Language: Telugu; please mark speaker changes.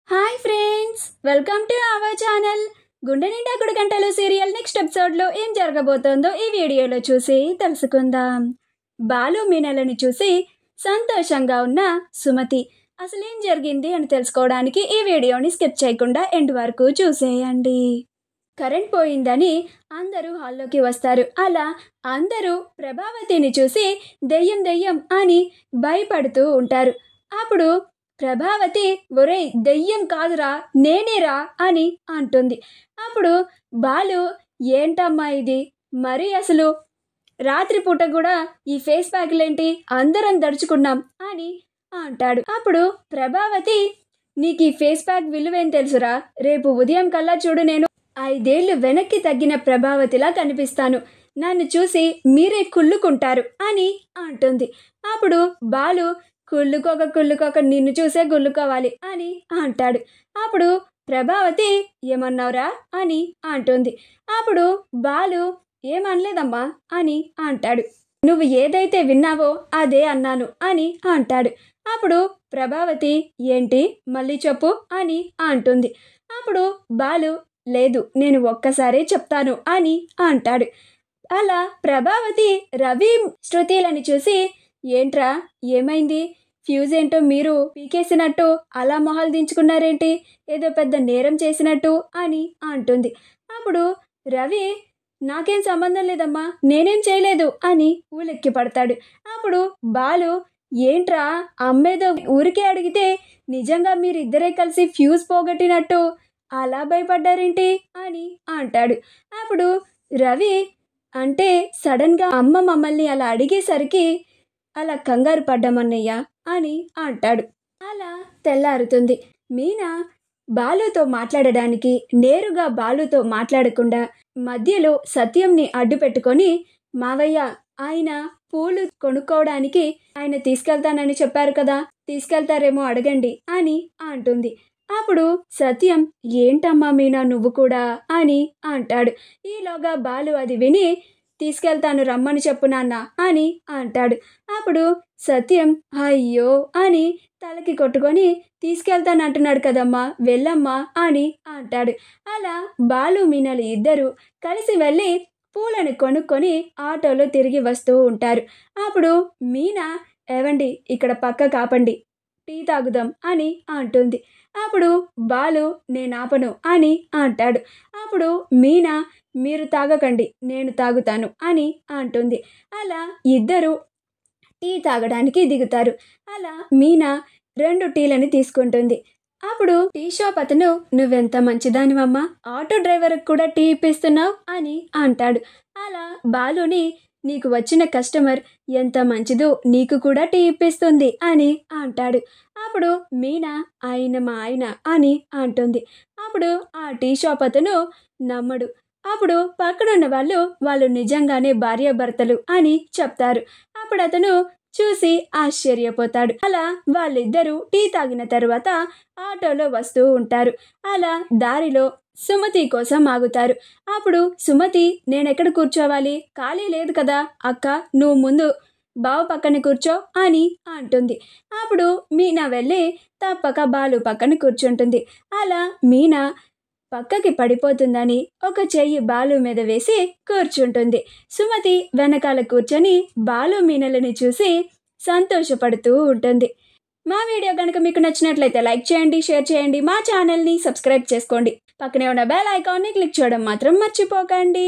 Speaker 1: Hi friends, welcome to our channel. గుండె నిండా గుడి గంటలు సీరియల్ నెక్స్ట్ ఎపిసోడ్లో ఏం జరగబోతోందో ఈ వీడియోలో చూసి తెలుసుకుందాం. బాలు మీనలని చూసి సంతోషంగా ఉన్న సుమతి అసలేం జరిగింది అని తెలుసుకోవడానికి ఈ వీడియోని స్కిప్ చేయకుండా ఎండ్ వరకు చూసేయండి. కరెంట్ పోయిందని అందరూ హాల్లోకి వస్తారు. అలా అందరూ ప్రభావతిని చూసి దెయ్యం దెయ్యం అని భయపడుతూ ఉంటారు. అప్పుడు ప్రభావతి, ఒరేయ్ దెయ్యం కాదురా, నేనేరా అని అంటుంది. అప్పుడు బాలు, ఏంటమ్మా ఇది, మరి అసలు రాత్రిపూట కూడా ఈ ఫేస్ ప్యాక్లేంటి, అందరం దడుచుకున్నాం అని అంటాడు. అప్పుడు ప్రభావతి, నీకు ఈ ఫేస్ ప్యాక్ విలువేం తెలుసురా, రేపు ఉదయం కల్లా చూడు, నేను 5 ఏళ్ళు వెనక్కి తగ్గిన ప్రభావతిలా కనిపిస్తాను, నన్ను చూసి మీరే కుళ్ళుకుంటారు అని అంటుంది. అప్పుడు బాలు, కుళ్ళుకోక నిన్ను చూసే గుల్లుకోవాలి అని అంటాడు. అప్పుడు ప్రభావతి, ఏమన్నావురా అని అంటుంది. అప్పుడు బాలు, ఏమనలేదమ్మా అని అంటాడు. నువ్వు ఏదైతే విన్నావో అదే అన్నాను అని అంటాడు. అప్పుడు ప్రభావతి, ఏంటి మళ్ళీ చెప్పు అని అంటుంది. అప్పుడు బాలు, లేదు నేను ఒక్కసారే చెప్తాను అని అంటాడు. అలా ప్రభావతి రవి శృతిలని చూసి, ఏంట్రా ఏమైంది, ఫ్యూజ్ ఏంటో మీరు పీకేసినట్టు అలా మొహాలు దించుకున్నారేంటి, ఏదో పెద్ద నేరం చేసినట్టు అని అంటుంది. అప్పుడు రవి, నాకేం సంబంధం లేదమ్మా, నేనేం చేయలేదు అని ఊలెక్కి పడతాడు. అప్పుడు బాలు, ఏంట్రా అమ్మేదో ఊరికే అడిగితే నిజంగా మీరిద్దరే కలిసి ఫ్యూజ్ పోగొట్టినట్టు అలా భయపడ్డారేంటి అని అంటాడు. అప్పుడు రవి, అంటే సడన్గా అమ్మ మమ్మల్ని అలా అడిగేసరికి అలా కంగారు పడ్డామన్నయ్య అని అంటాడు. అలా తెల్లారుతుంది. మీనా బాలుతో మాట్లాడడానికి నేరుగా బాలుతో మాట్లాడకుండా మధ్యలో సత్యంని అడ్డు పెట్టుకొని, మావయ్య ఆయన పూలు కొనుక్కోవడానికి ఆయన తీసుకెళ్తానని చెప్పారు కదా, తీసుకెళ్తారేమో అడగండి అని అంటుంది. అప్పుడు సత్యం, ఏంటమ్మా మీనా నువ్వు కూడా అని అంటాడు. ఈలోగా బాలు అది విని, తీసుకెళ్తాను రమ్మని చెప్పు నాన్న అని అంటాడు. అప్పుడు సత్యం, అయ్యో అని తలకి కొట్టుకొని, తీసుకెళ్తానంటున్నాడు కదమ్మా, వెళ్ళమ్మా అని అంటాడు. అలా బాలు మీనలు ఇద్దరు కలిసి వెళ్ళి పూలను కొనుక్కొని ఆటోలో తిరిగి వస్తూ ఉంటారు. అప్పుడు మీనా, ఏవండి ఇక్కడ పక్క కాపండి, టీ తాగుదాం అని అంటుంది. అప్పుడు బాలు, నేనాపను అని అంటాడు. అప్పుడు మీనా, మీరు తాగకండి నేను తాగుతాను అని అంటుంది. అలా ఇద్దరు టీ తాగడానికి దిగుతారు. అలా మీనా 2 టీలని తీసుకుంటుంది. అప్పుడు టీ షాప్ అతను, నువ్వెంత మంచిదానివమ్మా, ఆటో డ్రైవర్కి కూడా టీ ఇప్పిస్తున్నావు అని అంటాడు. అలా బాలుని, నీకు వచ్చిన కస్టమర్ ఎంత మంచిదో, నీకు కూడా టీ ఇప్పిస్తుంది అని అంటాడు. అప్పుడు మీనా, ఆయన మా ఆయన అని అంటుంది. అప్పుడు ఆ టీ షాప్ అతను నమ్మడు. అప్పుడు పక్కనున్న వాళ్ళు నిజంగానే భార్యాభర్తలు అని చెప్తారు. అప్పుడు అతను చూసి ఆశ్చర్యపోతాడు. అలా వాళ్ళిద్దరూ టీ తాగిన తర్వాత ఆటోలో వస్తూ ఉంటారు. అలా దారిలో సుమతి కోసం ఆగుతారు. అప్పుడు సుమతి, నేనెక్కడ కూర్చోవాలి, ఖాళీ లేదు కదా అక్క, నువ్వు ముందు బావ పక్కన కూర్చో అని అంటుంది. అప్పుడు మీనా వెళ్ళి తప్పక బాలు పక్కన కూర్చుంటుంది. అలా మీనా పక్కకి పడిపోతుందని ఒక చెయ్యి బాలు మీద వేసి కూర్చుంటుంది. సుమతి వెనకాల కూర్చొని బాలు మీనలని చూసి సంతోషపడుతూ ఉంటుంది. మా వీడియో కనుక మీకు నచ్చినట్లయితే లైక్ చేయండి, షేర్ చేయండి, మా ఛానల్ని సబ్స్క్రైబ్ చేసుకోండి, పక్కనే ఉన్న బెల్ ఐకాన్ని క్లిక్ చేయడం మాత్రం మర్చిపోకండి.